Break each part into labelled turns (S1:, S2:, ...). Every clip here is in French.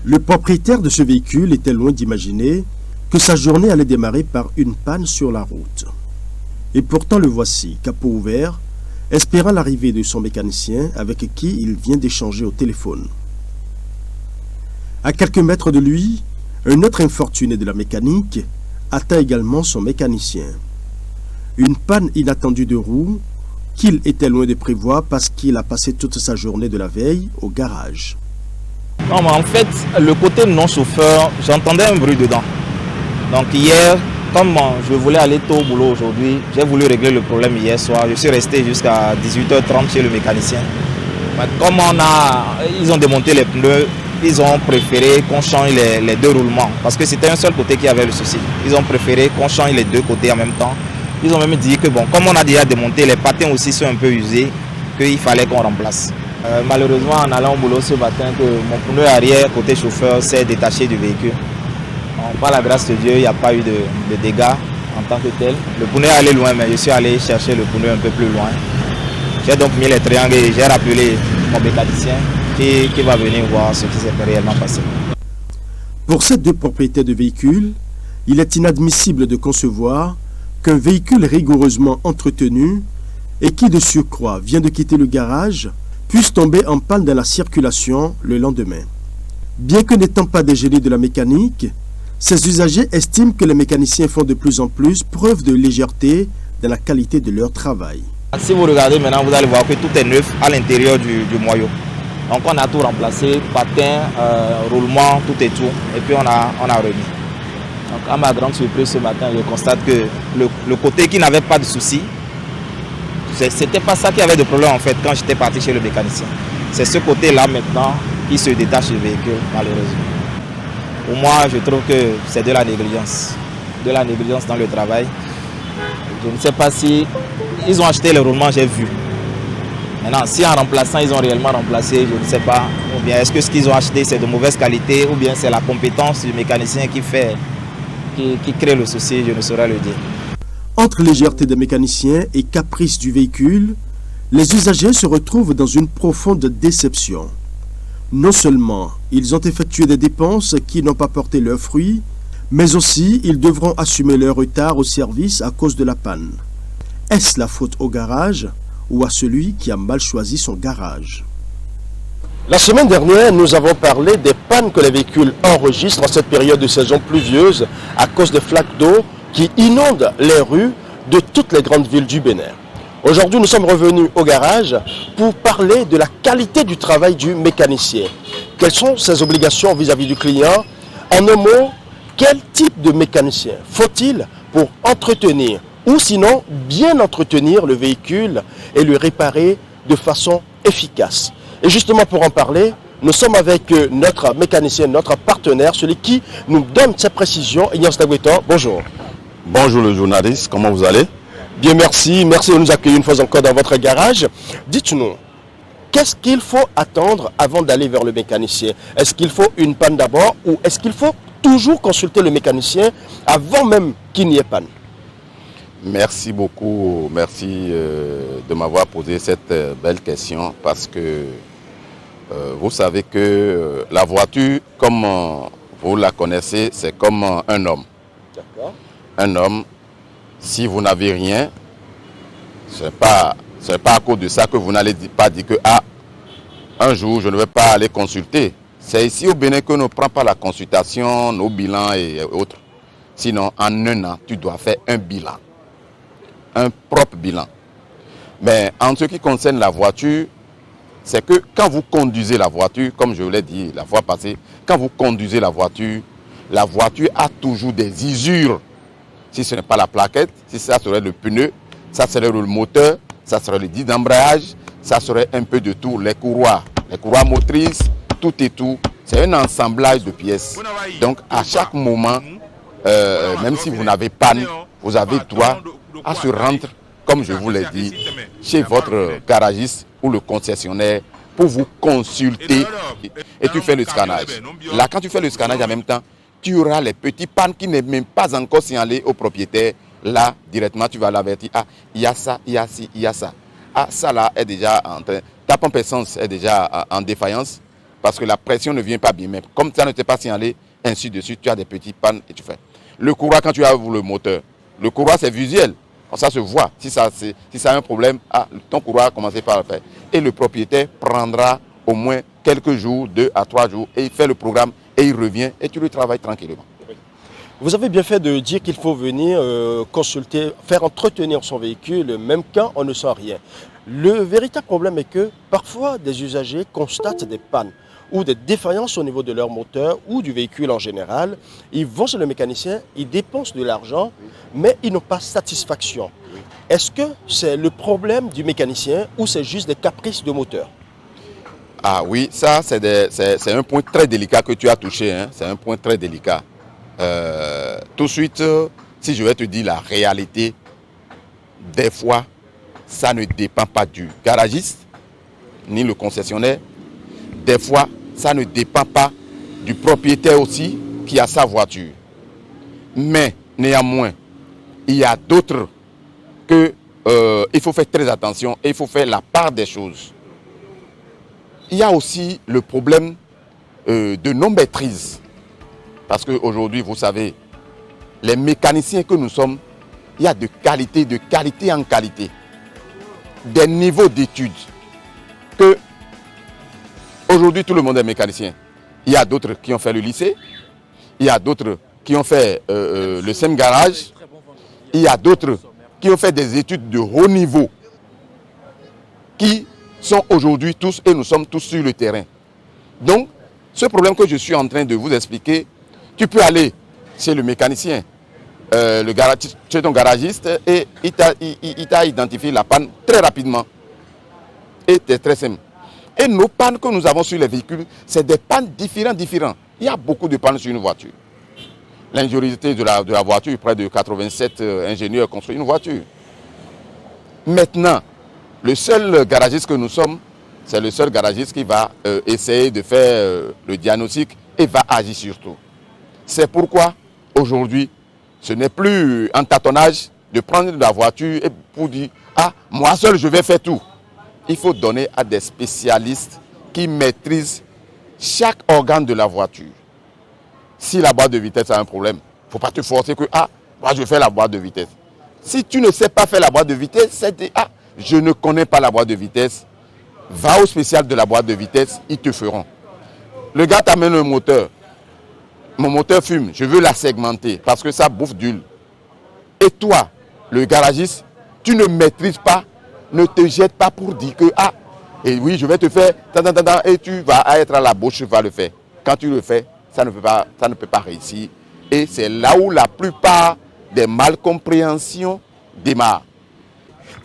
S1: Le propriétaire de ce véhicule était loin d'imaginer que sa journée allait démarrer par une panne sur la route. Et pourtant le voici, capot ouvert, espérant l'arrivée de son mécanicien avec qui il vient d'échanger au téléphone. À quelques mètres de lui, un autre infortuné de la mécanique attend également son mécanicien. Une panne inattendue de roue qu'il était loin de prévoir parce qu'il a passé toute sa journée de la veille au garage.
S2: Non, mais en fait, le côté non-chauffeur, j'entendais un bruit dedans. Donc hier, comme je voulais aller tôt au boulot aujourd'hui, j'ai voulu régler le problème hier soir. Je suis resté jusqu'à 18h30 chez le mécanicien. Mais comme ils ont démonté les pneus, ils ont préféré qu'on change les deux roulements. Parce que c'était un seul côté qui avait le souci. Ils ont préféré qu'on change les deux côtés en même temps. Ils ont même dit que bon, comme on a déjà démonté, les patins aussi sont un peu usés, qu'il fallait qu'on remplace. Malheureusement, en allant au boulot ce matin, que mon pneu arrière côté chauffeur s'est détaché du véhicule. Bon, par la grâce de Dieu, il n'y a pas eu de dégâts en tant que tel. Le pneu est allé loin, mais je suis allé chercher le pneu un peu plus loin. J'ai donc mis les triangles et j'ai rappelé mon mécanicien qui va venir voir ce qui s'est réellement passé.
S1: Pour ces deux propriétaires de véhicules, il est inadmissible de concevoir qu'un véhicule rigoureusement entretenu et qui de surcroît vient de quitter le garage puisse tomber en panne dans la circulation le lendemain. Bien que n'étant pas des génies de la mécanique, ces usagers estiment que les mécaniciens font de plus en plus preuve de légèreté dans la qualité de leur travail.
S2: Si vous regardez maintenant, vous allez voir que tout est neuf à l'intérieur du moyeu. Donc on a tout remplacé, patin, roulement, tout et tout, et puis on a remis. Donc à ma grande surprise ce matin, je constate que le côté qui n'avait pas de souci, c'était pas ça qui avait de problème en fait quand j'étais parti chez le mécanicien. C'est ce côté-là maintenant qui se détache du véhicule, malheureusement. Pour moi, je trouve que c'est de la négligence dans le travail. Je ne sais pas si ils ont acheté les roulements, j'ai vu. Maintenant, si en remplaçant, ils ont réellement remplacé, je ne sais pas. Ou bien est-ce que ce qu'ils ont acheté, c'est de mauvaise qualité, ou bien c'est la compétence du mécanicien qui crée le souci, je ne saurais le dire.
S1: Entre légèreté des mécaniciens et caprice du véhicule, les usagers se retrouvent dans une profonde déception. Non seulement ils ont effectué des dépenses qui n'ont pas porté leurs fruits, mais aussi ils devront assumer leur retard au service à cause de la panne. Est-ce la faute au garage ou à celui qui a mal choisi son garage? La semaine dernière, nous avons parlé des pannes que les véhicules enregistrent en cette période de saison pluvieuse à cause des flaques d'eau qui inondent les rues de toutes les grandes villes du Bénin. Aujourd'hui, nous sommes revenus au garage pour parler de la qualité du travail du mécanicien. Quelles sont ses obligations vis-à-vis du client? En un mot, quel type de mécanicien faut-il pour entretenir ou sinon bien entretenir le véhicule et le réparer de façon efficace? Et justement pour en parler, nous sommes avec notre mécanicien, notre partenaire, celui qui nous donne ces précisions. Ignace Tagwetan, bonjour.
S3: Bonjour le journaliste, comment vous allez?
S1: Bien, merci. Merci de nous accueillir une fois encore dans votre garage. Dites-nous, qu'est-ce qu'il faut attendre avant d'aller vers le mécanicien? Est-ce qu'il faut une panne d'abord ou est-ce qu'il faut toujours consulter le mécanicien avant même qu'il n'y ait panne?
S3: Merci beaucoup, merci de m'avoir posé cette belle question parce que vous savez que la voiture, comme vous la connaissez, c'est comme un homme.
S1: D'accord.
S3: Un homme, si vous n'avez rien, ce n'est pas à cause de ça que vous n'allez pas dire que un jour je ne vais pas aller consulter. C'est ici au Bénin que ne prend pas la consultation, nos bilans et autres. Sinon, en un an, tu dois faire un bilan. Un propre bilan. Mais en ce qui concerne la voiture, c'est que quand vous conduisez la voiture, comme je vous l'ai dit la fois passée, quand vous conduisez la voiture a toujours des usures. Si ce n'est pas la plaquette, si ça serait le pneu, ça serait le moteur, ça serait le disque d'embrayage, ça serait un peu de tout, les courroies motrices, tout et tout. C'est un assemblage de pièces. Donc à chaque moment, même si vous n'avez pas, vous avez droit à se rendre, comme je vous l'ai dit, chez votre garagiste ou le concessionnaire pour vous consulter et tu fais le scannage. Là, quand tu fais le scannage en même temps, tu auras les petits pannes qui n'est même pas encore signalés au propriétaire. Là, directement, tu vas l'avertir. Ah, il y a ça, il y a ci, il y a ça. Ah, ça là est déjà en train. Ta pompe essence est déjà en défaillance. parce que la pression ne vient pas bien. Mais comme ça ne t'est pas signalé, ainsi de suite, tu as des petites pannes et tu fais. Le courroie, quand tu ouvres le moteur, le courroie c'est visuel, ça se voit. Si ça a un problème, ton courroie a commencé par le faire. Et le propriétaire prendra au moins quelques jours, 2 à 3 jours, et il fait le programme et il revient et tu le travailles tranquillement.
S1: Vous avez bien fait de dire qu'il faut venir consulter, faire entretenir son véhicule, même quand on ne sent rien. Le véritable problème est que parfois des usagers constatent des pannes ou des défaillances au niveau de leur moteur ou du véhicule en général. Ils vont chez le mécanicien, ils dépensent de l'argent, mais ils n'ont pas satisfaction. Est-ce que c'est le problème du mécanicien ou c'est juste des caprices de moteur?
S3: Ah oui, ça c'est un point très délicat que tu as touché, hein. C'est un point très délicat. Tout de suite, si je vais te dire la réalité, des fois, ça ne dépend pas du garagiste, ni le concessionnaire. Des fois, ça ne dépend pas du propriétaire aussi qui a sa voiture. Mais néanmoins, il y a d'autres que il faut faire très attention et il faut faire la part des choses. Il y a aussi le problème de non-maîtrise. Parce qu'aujourd'hui, vous savez, les mécaniciens que nous sommes, il y a de qualité en qualité. Des niveaux d'études que aujourd'hui tout le monde est mécanicien. Il y a d'autres qui ont fait le lycée, il y a d'autres qui ont fait le SEM garage, il y a d'autres qui ont fait des études de haut niveau, qui sont aujourd'hui tous, et nous sommes tous sur le terrain. Donc, ce problème que je suis en train de vous expliquer, tu peux aller chez le mécanicien, chez ton garagiste, et il t'a identifié la panne très rapidement. Et c'est très simple. Et nos pannes que nous avons sur les véhicules, c'est des pannes différentes. Il y a beaucoup de pannes sur une voiture. L'ingéniosité de la voiture, près de 87 ingénieurs construisent une voiture. Maintenant, le seul garagiste que nous sommes, c'est le seul garagiste qui va essayer de faire le diagnostic et va agir sur tout. C'est pourquoi, aujourd'hui, ce n'est plus un tâtonnage de prendre la voiture et pour dire « Ah, moi seul, je vais faire tout ». Il faut donner à des spécialistes qui maîtrisent chaque organe de la voiture. Si la boîte de vitesse a un problème, il ne faut pas te forcer que « Ah, moi je fais la boîte de vitesse ». Si tu ne sais pas faire la boîte de vitesse, c'est « Ah, je ne connais pas la boîte de vitesse ». Va au spécial de la boîte de vitesse, ils te feront. Le gars t'amène un moteur. Mon moteur fume, je veux la segmenter parce que ça bouffe d'huile. Et toi, le garagiste, tu ne maîtrises pas, ne te jette pas pour dire que, ah, et oui, je vais te faire, et tu vas être à la bouche, tu vas le faire. Quand tu le fais, ça ne peut pas réussir. Et c'est là où la plupart des malcompréhensions démarrent.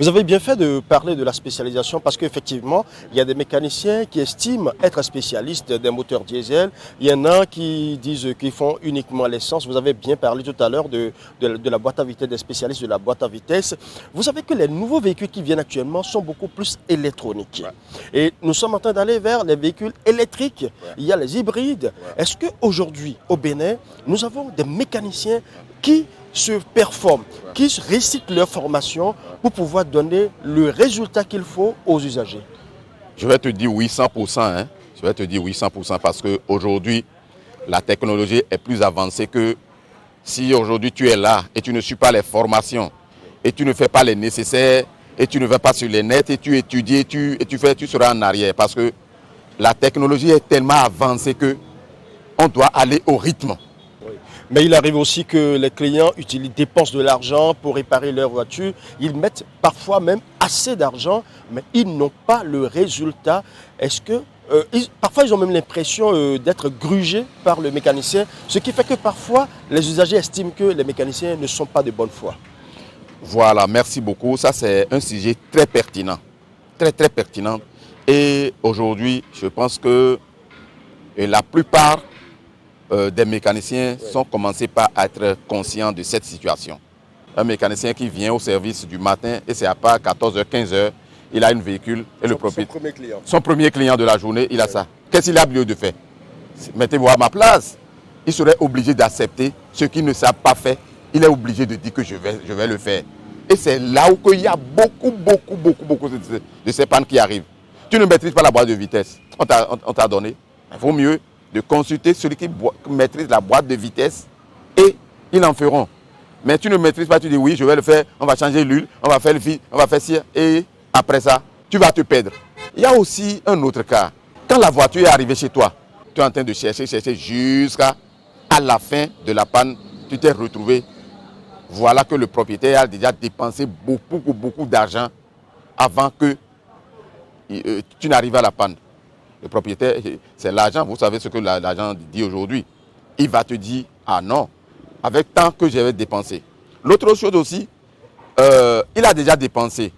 S1: Vous avez bien fait de parler de la spécialisation parce qu'effectivement, il y a des mécaniciens qui estiment être spécialistes des moteurs diesel. Il y en a qui disent qu'ils font uniquement l'essence. Vous avez bien parlé tout à l'heure de la boîte à vitesse, des spécialistes de la boîte à vitesse. Vous savez que les nouveaux véhicules qui viennent actuellement sont beaucoup plus électroniques. Ouais. Et nous sommes en train d'aller vers les véhicules électriques. Ouais. Il y a les hybrides. Ouais. Est-ce qu'aujourd'hui, au Bénin, nous avons des mécaniciens qui se performent, qui récitent leur formation pour pouvoir donner le résultat qu'il faut aux usagers?
S3: Je vais te dire oui 100%. Hein. Je vais te dire oui 100% parce qu'aujourd'hui, la technologie est plus avancée que si aujourd'hui tu es là et tu ne suis pas les formations et tu ne fais pas les nécessaires et tu ne vas pas sur les nets et tu étudies et tu seras en arrière parce que la technologie est tellement avancée que on doit aller au rythme.
S1: Mais il arrive aussi que les clients dépensent de l'argent pour réparer leur voiture. Ils mettent parfois même assez d'argent, mais ils n'ont pas le résultat. Est-ce que parfois ils ont même l'impression d'être grugés par le mécanicien, ce qui fait que parfois les usagers estiment que les mécaniciens ne sont pas de bonne foi.
S3: Voilà, merci beaucoup. Ça c'est un sujet très pertinent, très pertinent. Et aujourd'hui, je pense que la plupart des mécaniciens sont commencés par être conscients de cette situation. Un mécanicien qui vient au service du matin et c'est à part 14h, 15h, il a un véhicule et le propriétaire. Son premier client de la journée, il a ça. Qu'est-ce qu'il a lieu de faire? Mettez-vous à ma place. Il serait obligé d'accepter ce qu'il ne savent pas faire. Il est obligé de dire que je vais le faire. Et c'est là où il y a beaucoup de ces pannes qui arrivent. Tu ne maîtrises pas la boîte de vitesse. On t'a donné. Il vaut mieux de consulter celui qui maîtrise la boîte de vitesse et ils en feront. Mais tu ne maîtrises pas, tu dis oui, je vais le faire, on va changer l'huile, on va faire le fil, on va faire ci, et après ça, tu vas te perdre. Il y a aussi un autre cas. Quand la voiture est arrivée chez toi, tu es en train de chercher jusqu'à la fin de la panne, tu t'es retrouvé. Voilà que le propriétaire a déjà dépensé beaucoup d'argent avant que tu n'arrives à la panne. Le propriétaire, c'est l'argent, vous savez ce que l'argent dit aujourd'hui. Il va te dire, ah non, avec tant que j'avais dépensé. L'autre chose aussi, il a déjà dépensé.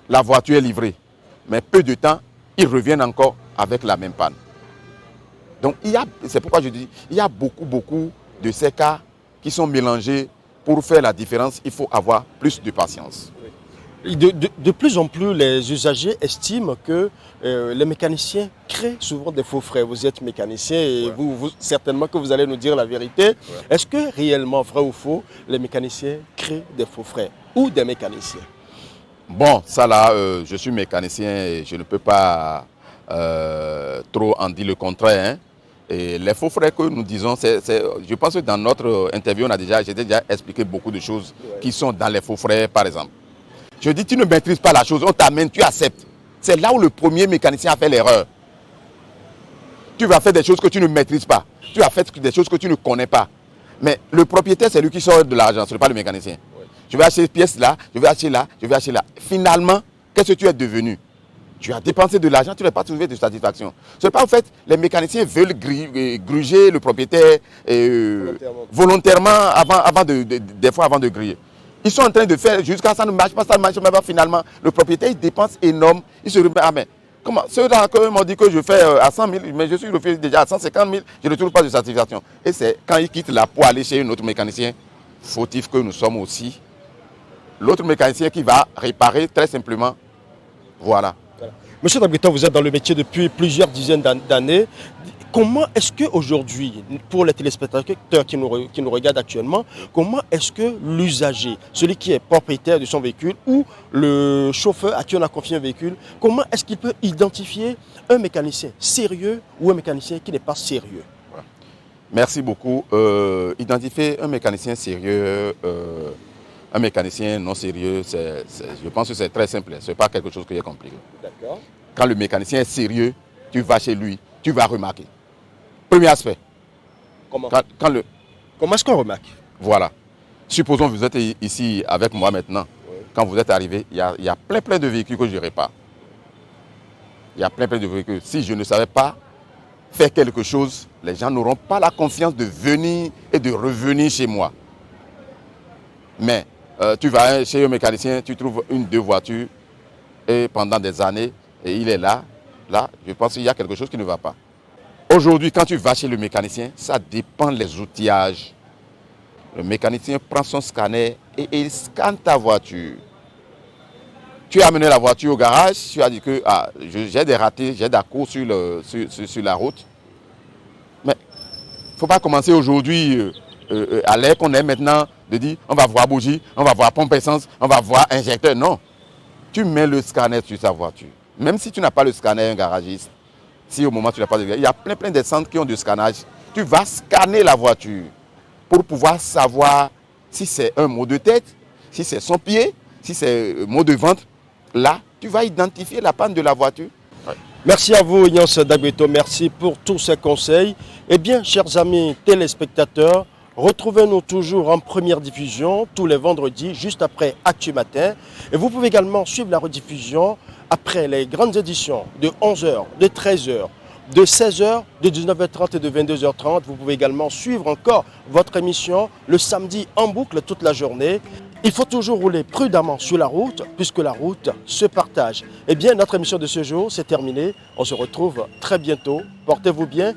S3: La voiture est livrée. Mais peu de temps, ils reviennent encore avec la même panne. Donc, c'est pourquoi je dis, il y a beaucoup de ces cas qui sont mélangés. Pour faire la différence, il faut avoir plus de patience.
S1: De plus en plus, les usagers estiment que les mécaniciens créent souvent des faux frais. Vous êtes mécanicien et vous certainement que vous allez nous dire la vérité. Est-ce que réellement, vrai ou faux, les mécaniciens créent des faux frais ou des mécaniciens?
S3: Bon, ça là, je suis mécanicien et je ne peux pas trop en dire le contraire. Hein. Et les faux frais que nous disons, je pense que dans notre interview, j'ai déjà expliqué beaucoup de choses qui sont dans les faux frais, par exemple. Je dis, tu ne maîtrises pas la chose, on t'amène, tu acceptes. C'est là où le premier mécanicien a fait l'erreur. Tu vas faire des choses que tu ne maîtrises pas. Tu vas faire des choses que tu ne connais pas. Mais le propriétaire, c'est lui qui sort de l'argent, ce n'est pas le mécanicien. Je vais acheter cette pièce là, je vais acheter là, je vais acheter là. Finalement, qu'est-ce que tu es devenu? Tu as dépensé de l'argent, tu n'as pas trouvé de satisfaction. Ce n'est pas en fait, les mécaniciens veulent gruger le propriétaire volontairement des fois avant de griller. Ils sont en train de faire jusqu'à ça ne marche pas, finalement. Le propriétaire, il dépense énorme. Il se remet, ah mais, comment? Ceux-là m'ont dit que je fais à 100 000, mais je suis refait déjà à 150 000, je ne trouve pas de satisfaction. Et c'est quand ils quittent là pour aller chez un autre mécanicien, fautif que nous sommes aussi, l'autre mécanicien qui va réparer très simplement. Voilà.
S1: Monsieur Dagbeto, vous êtes dans le métier depuis plusieurs dizaines d'années. Comment est-ce qu'aujourd'hui, pour les téléspectateurs qui nous regardent actuellement, comment est-ce que l'usager, celui qui est propriétaire de son véhicule ou le chauffeur à qui on a confié un véhicule, comment est-ce qu'il peut identifier un mécanicien sérieux ou un mécanicien qui n'est pas sérieux?
S3: Merci beaucoup. Identifier un mécanicien sérieux, un mécanicien non sérieux, je pense que c'est très simple. Ce n'est pas quelque chose qui est compliqué.
S1: D'accord.
S3: Quand le mécanicien est sérieux, tu vas chez lui, tu vas remarquer. Premier aspect.
S1: Comment est-ce qu'on remarque?
S3: Voilà. Supposons que vous êtes ici avec moi maintenant. Oui. Quand vous êtes arrivé, il y a plein de véhicules que je répare. Il y a plein de véhicules. Si je ne savais pas faire quelque chose, les gens n'auront pas la confiance de venir et de revenir chez moi. Mais tu vas chez un mécanicien, tu trouves une, deux voitures et pendant des années, et il est là, je pense qu'il y a quelque chose qui ne va pas. Aujourd'hui, quand tu vas chez le mécanicien, ça dépend des outillages. Le mécanicien prend son scanner et il scanne ta voiture. Tu as amené la voiture au garage, tu as dit que j'ai des ratés, j'ai des coups sur la route. Mais il ne faut pas commencer aujourd'hui, à l'ère qu'on est maintenant, de dire on va voir bougie, on va voir pompe essence, on va voir injecteur. Non. Tu mets le scanner sur ta voiture. Même si tu n'as pas le scanner, un garagiste, si au moment où tu n'as pas de... Il y a plein de centres qui ont du scannage. Tu vas scanner la voiture pour pouvoir savoir si c'est un mot de tête, si c'est son pied, si c'est un mot de ventre. Là, tu vas identifier la panne de la voiture. Ouais.
S1: Merci à vous, Ignace Dagbeto. Merci pour tous ces conseils. Eh bien, chers amis téléspectateurs, retrouvez-nous toujours en première diffusion tous les vendredis, juste après Actu Matin. Et vous pouvez également suivre la rediffusion après les grandes éditions de 11h, de 13h, de 16h, de 19h30 et de 22h30. Vous pouvez également suivre encore votre émission le samedi en boucle toute la journée. Il faut toujours rouler prudemment sur la route puisque la route se partage. Eh bien, notre émission de ce jour, c'est terminé. On se retrouve très bientôt. Portez-vous bien.